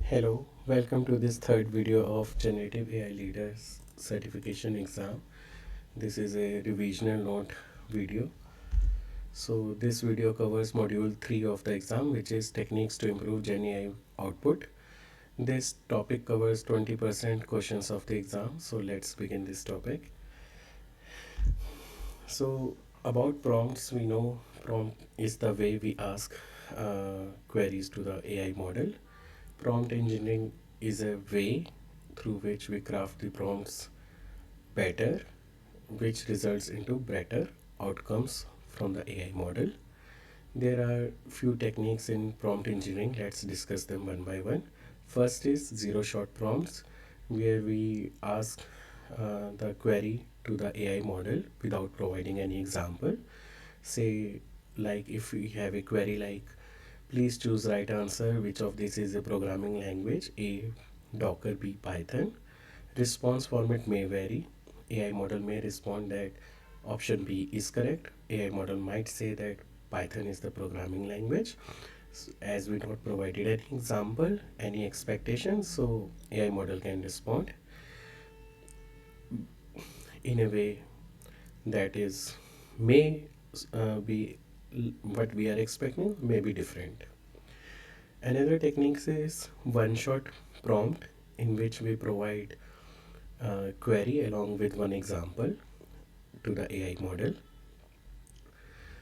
Hello, welcome to this third video of Generative AI Leaders Certification Exam. This is a revisional note video. So this video covers module 3 of the exam, which is techniques to improve Gen AI output. This topic covers 20% questions of the exam. So let's begin this topic. So about prompts, we know prompt is the way we ask queries to the AI model. Prompt engineering is a way through which we craft the prompts better, which results into better outcomes from the AI model. There are few techniques in prompt engineering. Let's discuss them one by one. First is zero shot prompts, where we ask the query to the AI model without providing any example. Say, like if we have a query like, please choose right answer, which of this is a programming language, A, Docker, B, Python. Response format may vary. AI model may respond that option B is correct. AI model might say that Python is the programming language. As we not provided any example, any expectations, so AI model can respond in a way that is may be what we are expecting, may be different. Another technique is one-shot prompt, in which we provide a query along with one example to the AI model.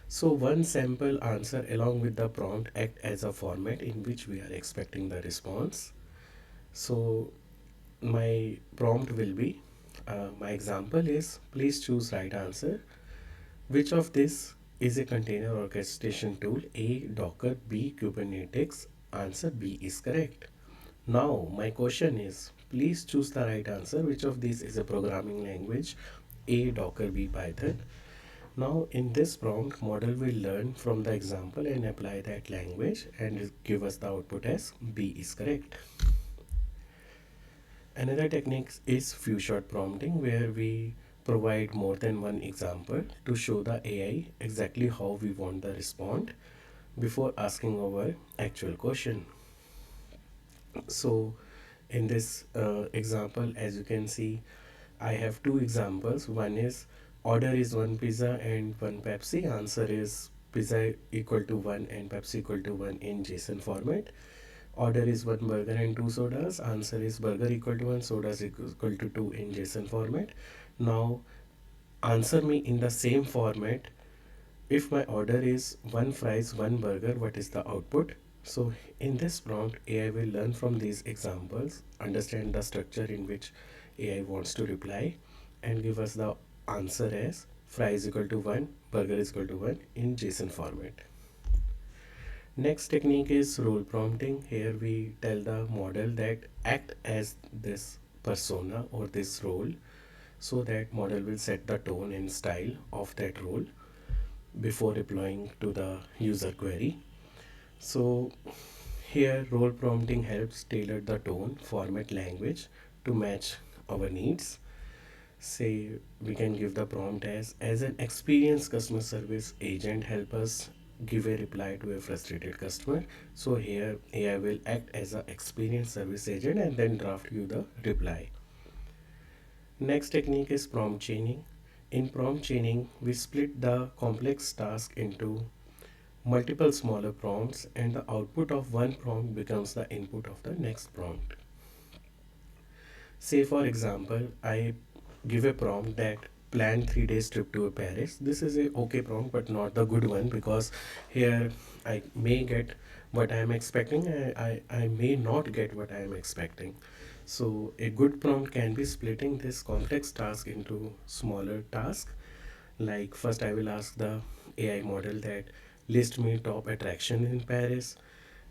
So one sample answer along with the prompt act as a format in which we are expecting the response. So my prompt will be, my example is, please choose right answer. Which of this is a container orchestration tool? A, Docker, B, Kubernetes. Answer B is correct. Now my question is, please choose the right answer. Which of these is a programming language? A, Docker, B, Python. Now in this prompt, model will learn from the example and apply that language and give us the output as B is correct. Another technique is few shot prompting, where we provide more than one example to show the AI exactly how we want the response before asking our actual question. So in this example, as you can see, I have two examples. One is order is one pizza and one Pepsi. Answer is pizza equal to 1 and Pepsi equal to 1 in JSON format. Order is one burger and two sodas. Answer is burger equal to 1, sodas equal to 2 in JSON format. Now answer me in the same format. If my order is one fries, one burger, what is the output? So in this prompt, AI will learn from these examples, understand the structure in which AI wants to reply, and give us the answer as fries equal to 1, burger is equal to 1 in JSON format. Next technique is role prompting. Here we tell the model that act as this persona or this role, so that model will set the tone and style of that role before replying to the user query. So here role prompting helps tailor the tone, format, language to match our needs. Say we can give the prompt as an experienced customer service agent, help us give a reply to a frustrated customer. So here AI will act as an experienced service agent and then draft you the reply. Next technique is prompt chaining. In prompt chaining, we split the complex task into multiple smaller prompts, and the output of one prompt becomes the input of the next prompt. Say for example, I give a prompt that plan 3 days trip to Paris. This is a okay prompt, but not the good one, because here I may get what I am expecting, I may not get what I am expecting. So a good prompt can be splitting this complex task into smaller tasks. Like first I will ask the AI model that list me top attraction in Paris.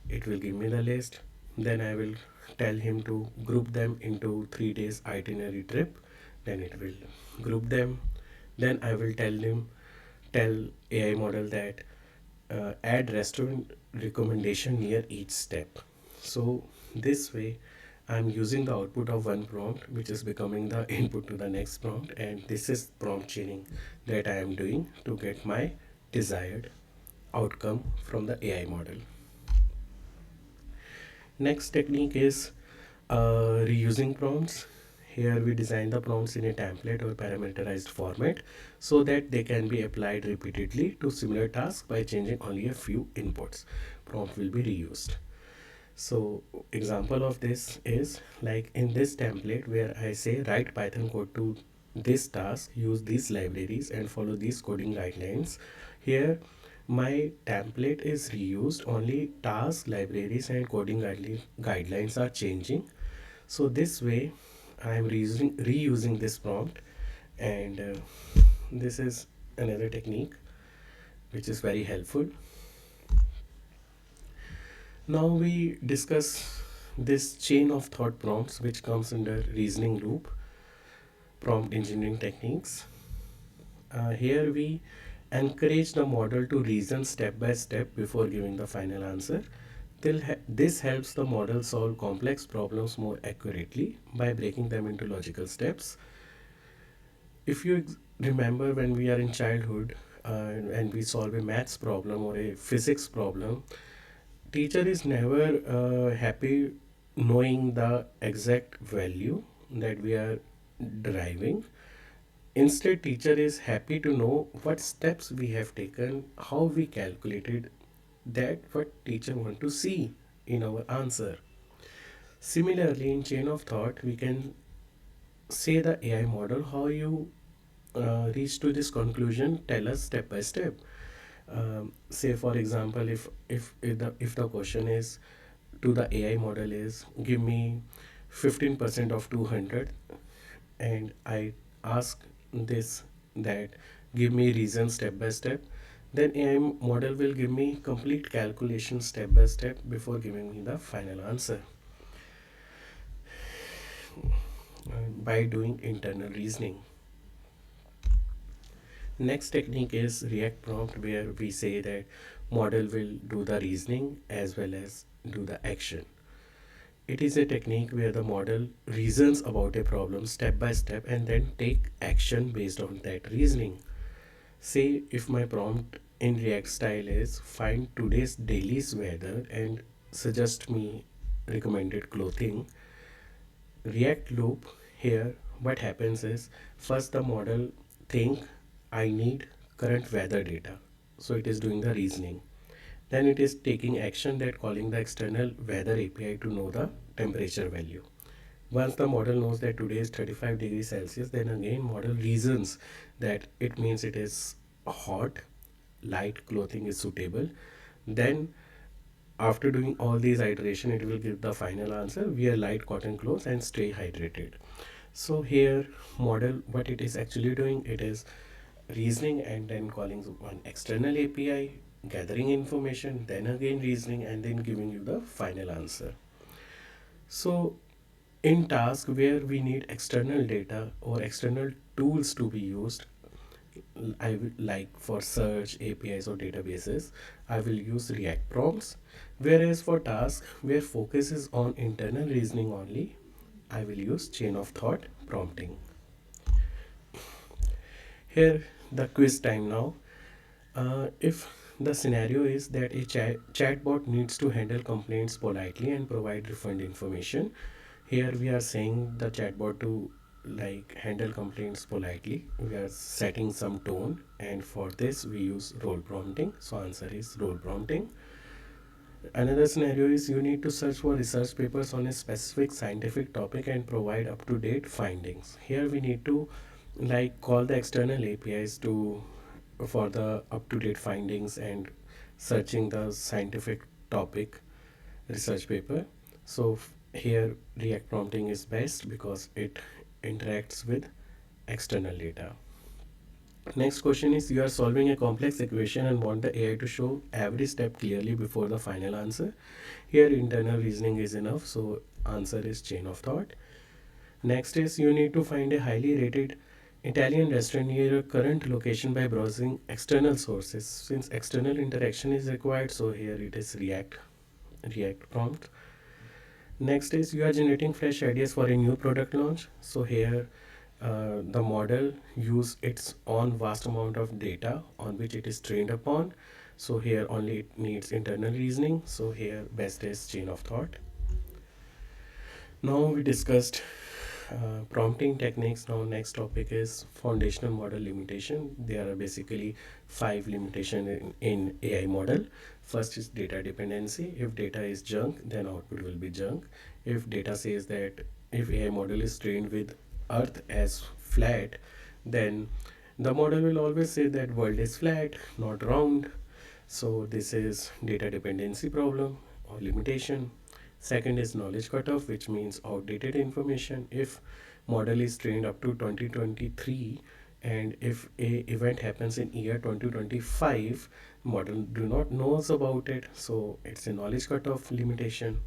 It will give me the list. Then I will tell him to group them into 3 days itinerary trip. Then it will group them. Then I will tell AI model that add restaurant recommendation near each step. So this way I'm using the output of one prompt, which is becoming the input to the next prompt, and this is prompt chaining that I am doing to get my desired outcome from the AI model. Next technique is reusing prompts. Here we design the prompts in a template or parameterized format so that they can be applied repeatedly to similar tasks by changing only a few inputs. Prompt will be reused. So example of this is like in this template where I say write Python code to this task, use these libraries and follow these coding guidelines. Here my template is reused, only task, libraries and coding guidelines are changing. So this way I am reusing this prompt, and this is another technique which is very helpful. Now we discuss this chain of thought prompts which comes under reasoning loop prompt engineering techniques. Here we encourage the model to reason step by step before giving the final answer. This helps the model solve complex problems more accurately by breaking them into logical steps. If you remember when we are in childhood and we solve a maths problem or a physics problem, teacher is never happy knowing the exact value that we are deriving. Instead, teacher is happy to know what steps we have taken, how we calculated that what teacher want to see in our answer. Similarly, in chain of thought, we can say the AI model how you reach to this conclusion. Tell us step by step. Say for example, if the question is to the AI model is give me 15% of 200, and I ask this that give me reason step by step, then AI model will give me complete calculation step by step before giving me the final answer by doing internal reasoning. Next technique is React prompt, where we say that model will do the reasoning as well as do the action. It is a technique where the model reasons about a problem step by step and then take action based on that reasoning. Say if my prompt in React style is find today's daily's weather and suggest me recommended clothing. React loop here, what happens is first the model think I need current weather data. So it is doing the reasoning. Then it is taking action that calling the external weather API to know the temperature value. Once the model knows that today is 35 degrees Celsius, then again model reasons that it means it is hot, light clothing is suitable. Then after doing all these iteration, it will give the final answer: wear light cotton clothes and stay hydrated. So here model, what it is actually doing, it is reasoning and then calling one external API, gathering information, then again reasoning and then giving you the final answer. So in task where we need external data or external tools to be used, I will, like for search APIs or databases, I will use React prompts. Whereas for tasks where focus is on internal reasoning only, I will use chain of thought prompting. Here the quiz time now. If the scenario is that a chatbot needs to handle complaints politely and provide refund information, here we are saying the chatbot to like handle complaints politely. We are setting some tone, and for this we use role prompting. So answer is role prompting. Another scenario is you need to search for research papers on a specific scientific topic and provide up to date findings. Here we need to like call the external APIs to for the up to date findings and searching the scientific topic research paper. So here React prompting is best because it interacts with external data. Next question is you are solving a complex equation and want the AI to show every step clearly before the final answer. Here internal reasoning is enough, so answer is chain of thought. Next is you need to find a highly rated Italian restaurant near your current location by browsing external sources. Since external interaction is required, so here it is React prompt. Next is you are generating fresh ideas for a new product launch. So here the model use its own vast amount of data on which it is trained upon. So here only it needs internal reasoning. So here best is chain of thought. Now we discussed prompting techniques. Now next topic is foundational model limitation. There are basically five limitation in AI model. First is data dependency. If data is junk, then output will be junk. If data says that if AI model is trained with earth as flat, then the model will always say that world is flat, not round. So this is data dependency problem or limitation. Second is knowledge cutoff, which means outdated information. If model is trained up to 2023 and if a event happens in year 2025, model do not knows about it, so it's a knowledge cutoff limitation.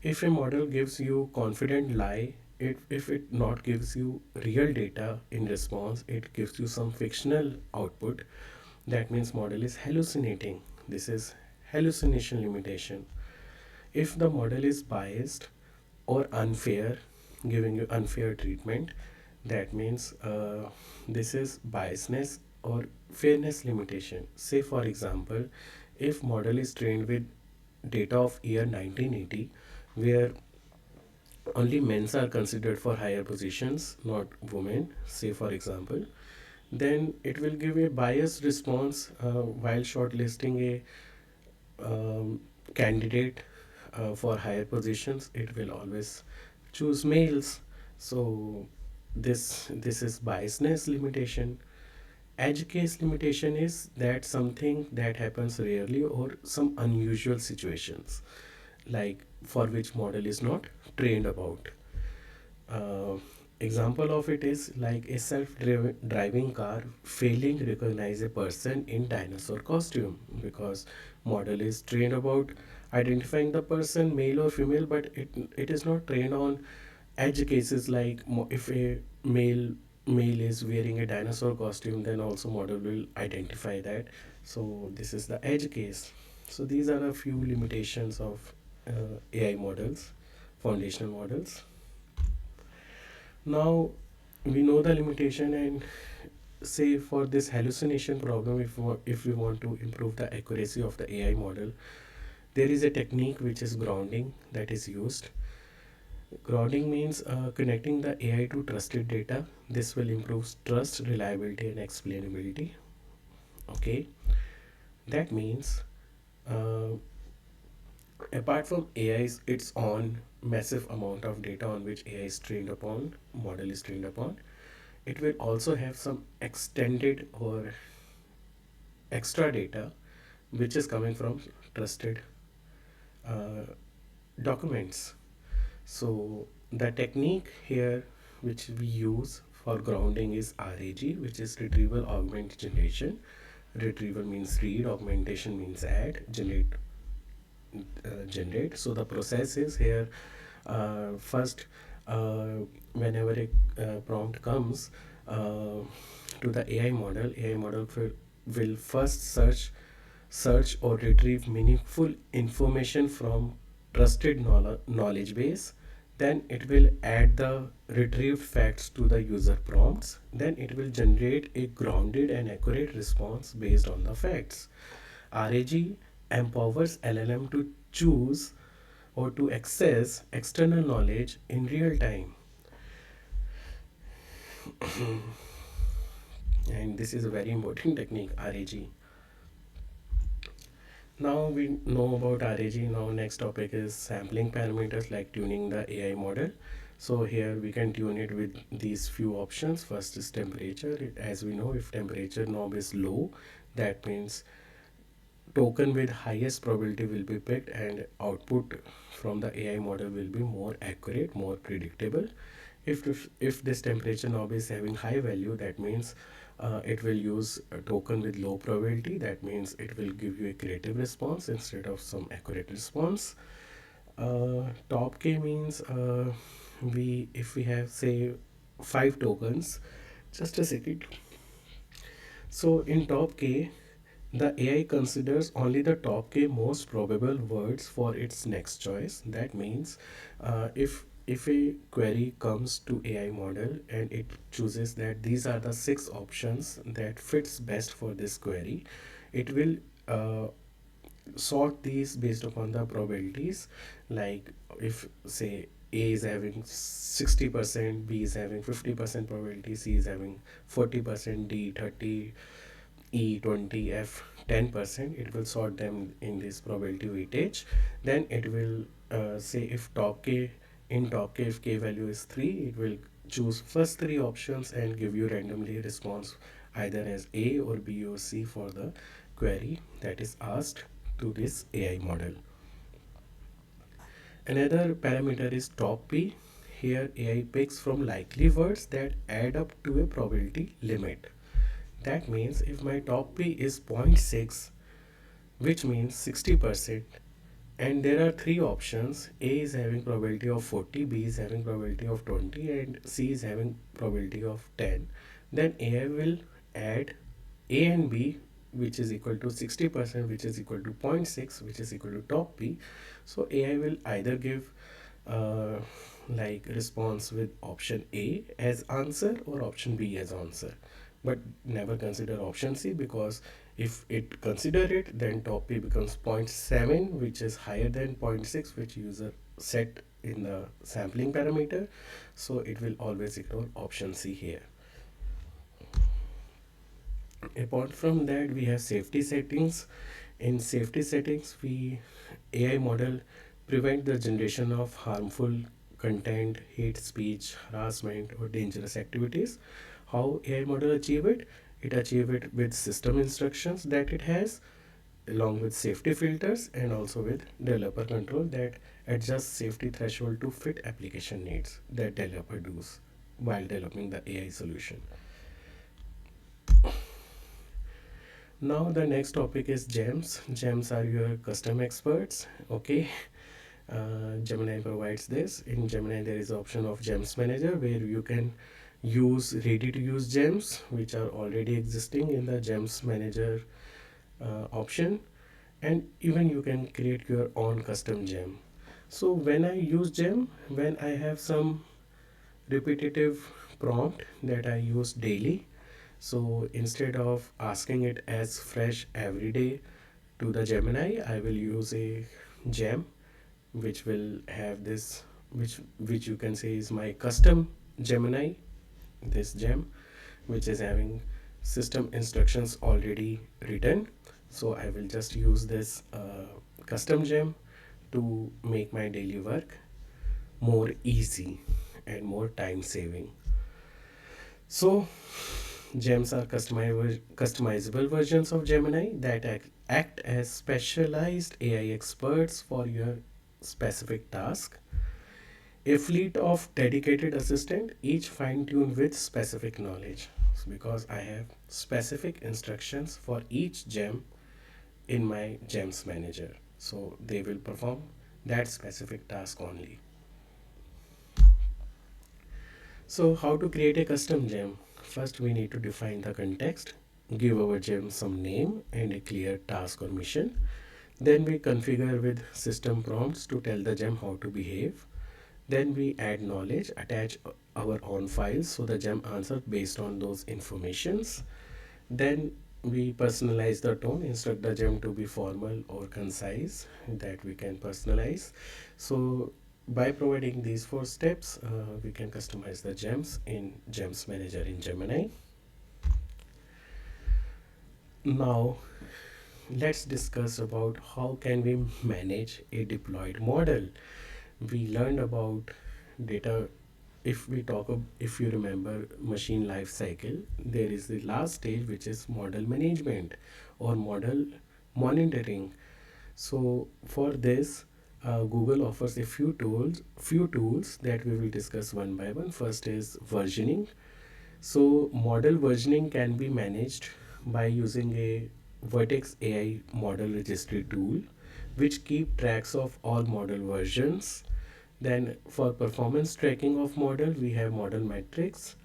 If a model gives you confident lie, if it not gives you real data in response, it gives you some fictional output, that means model is hallucinating. This is hallucination limitation. If the model is biased or unfair, giving you unfair treatment, that means this is biasness or fairness limitation. Say for example, if model is trained with data of year 1980, where only men are considered for higher positions, not women, say for example, then it will give a biased response while shortlisting a candidate for higher positions. It will always choose males. So this is biasness limitation. Edge case limitation is that something that happens rarely or some unusual situations, like for which model is not trained about. uh, Example of it is like a self-driving car failing recognize a person in dinosaur costume, because model is trained about identifying the person male or female, but it is not trained on edge cases like if a male is wearing a dinosaur costume, then also model will identify that. So this is the edge case. So these are a few limitations of AI models, foundational models. Now we know the limitation, and say for this hallucination problem, if we want to improve the accuracy of the AI model, there is a technique which is grounding that is used. Grounding means connecting the AI to trusted data. This will improve trust, reliability, and explainability. Okay, that means uh, apart from AI's its own massive amount of data on which AI is trained upon, model is trained upon, it will also have some extended or extra data which is coming from trusted uh, documents. So the technique here which we use for grounding is RAG, which is retrieval augment generation. Retrieval means read, augmentation means add, generate. So the process is here, first, uh, whenever a prompt comes uh, to the AI model will first search or retrieve meaningful information from trusted knowledge base. Then it will add the retrieved facts to the user prompts. Then it will generate a grounded and accurate response based on the facts. RAG empowers LLM to choose or to access external knowledge in real time. And this is a very important technique, RAG. Now we know about RAG. Now next topic is sampling parameters, like tuning the AI model. So here we can tune it with these few options. First is temperature. As we know, if temperature knob is low, that means token with highest probability will be picked, and output from the AI model will be more accurate, more predictable. If this temperature knob is having high value, that means it will use a token with low probability. That means it will give you a creative response instead of some accurate response. Top K means we if we have say five tokens. Just a second. So in top K, the AI considers only the top K most probable words for its next choice. That means if a query comes to AI model and it chooses that these are the six options that fits best for this query, it will sort these based upon the probabilities. Like if say A is having 60%, B is having 50% probability, C is having 40%, D 30, E 20, F 10%. It will sort them in this probability weightage. Then it will say if top K if K value is 3, it will choose first three options and give you randomly response either as A or B or C for the query that is asked to this AI model. Another parameter is top P. Here AI picks from likely words that add up to a probability limit. That means if my top P is zero point 0.6, which means 60%, and there are three options, A is having probability of 40, B is having probability of 20, and C is having probability of 10, then AI will add A and B, which is equal to 60%, which is equal to zero point 0.6, which is equal to top P. So AI will either give uh, like response with option A as answer or option B as answer, but never consider option C, because if it consider it, then top P becomes zero point 0.7, which is higher than zero point 0.6, which user set in the sampling parameter. So it will always ignore option C here. Apart from that, we have safety settings. In safety settings, we AI model prevent the generation of harmful content, hate speech, harassment, or dangerous activities. How AI model achieve it? It achieve it with system instructions that it has, along with safety filters, and also with developer control that adjusts safety threshold to fit application needs that developer does while developing the AI solution. Now the next topic is gems. Gems are your custom experts. Okay. Gemini provides this. In Gemini, there is option of gems manager where you can use ready to use gems which are already existing in the gems manager option, and even you can create your own custom gem. So when I use gem, when I have some repetitive prompt that I use daily, so instead of asking it as fresh every day to the Gemini, I will use a gem which will have this, which you can say is my custom Gemini, this gem which is having system instructions already written. So I will just use this custom gem to make my daily work more easy and more time saving. So gems are customizable versions of Gemini that act as specialized AI experts for your specific task. A fleet of dedicated assistant, each fine-tuned with specific knowledge. Because I have specific instructions for each gem in my gems manager. So they will perform that specific task only. So how to create a custom gem? First we need to define the context, give our gem some name and a clear task or mission. Then we configure with system prompts to tell the gem how to behave. Then we add knowledge, attach our own files so the gem answers based on those informations. Then we personalize the tone, instruct the gem to be formal or concise, that we can personalize. So by providing these four steps, we can customize the gems in Gems Manager in Gemini. Now let's discuss about how can we manage a deployed model. We learned about data. If you remember machine life cycle, there is the last stage which is model management or model monitoring. So for this, Google offers a few tools that we will discuss one by one. First is versioning. So model versioning can be managed by using a Vertex AI model registry tool, which keep tracks of all model versions. Then for performance tracking of model, we have model metrics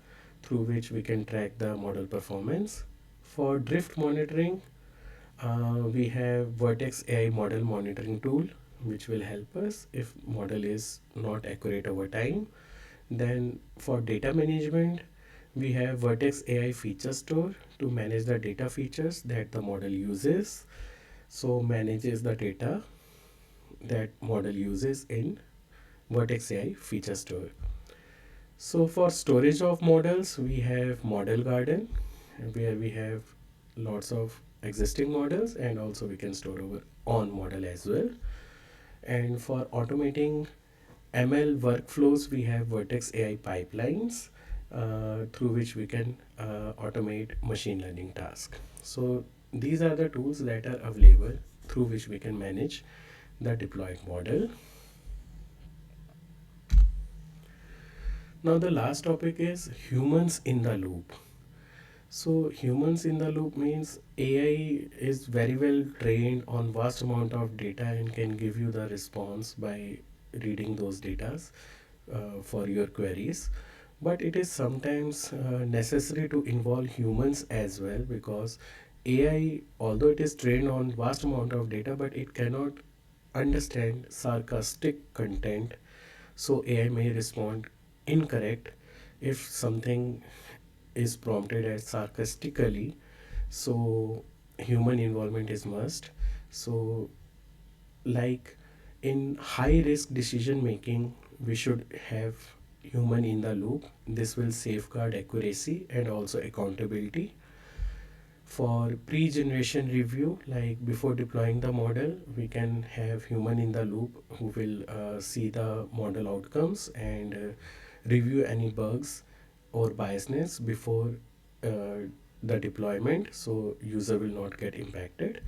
through which we can track the model performance. For drift monitoring, we have Vertex AI model monitoring tool, which will help us if model is not accurate over time. Then for data management, we have Vertex AI feature store to manage the data features that the model uses. So manages the data that model uses in Vertex AI feature store. So for storage of models, we have Model Garden, where we have lots of existing models, and also we can store our own model as well. And for automating ML workflows, we have Vertex AI pipelines, through which we can automate machine learning tasks. So these are the tools that are available through which we can manage the deployed model. Now the last topic is humans in the loop. So humans in the loop means AI is very well trained on vast amount of data and can give you the response by reading those data for your queries. But it is sometimes necessary to involve humans as well, because AI, although it is trained on vast amount of data, but it cannot understand sarcastic content. So AI may respond incorrect if something is prompted as sarcastically. So human involvement is must. So like in high risk decision making, we should have human in the loop. This will safeguard accuracy and also accountability. For pre-generation review, like before deploying the model, we can have human in the loop who will see the model outcomes and review any bugs or biasness before the deployment, so user will not get impacted.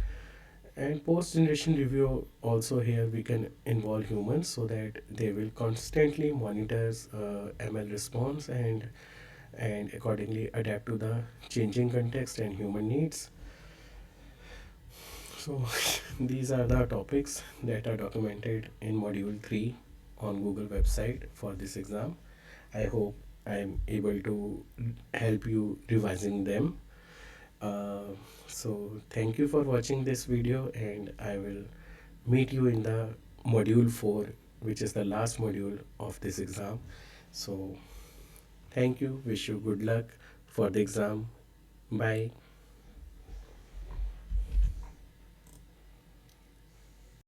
And post generation review also, here we can involve humans so that they will constantly monitors ML response and accordingly adapt to the changing context and human needs. So these are the topics that are documented in module 3 on Google website for this exam. I hope I am able to help you revising them. So thank you for watching this video, and I will meet you in the module 4, which is the last module of this exam. So thank you, wish you good luck for the exam. Bye.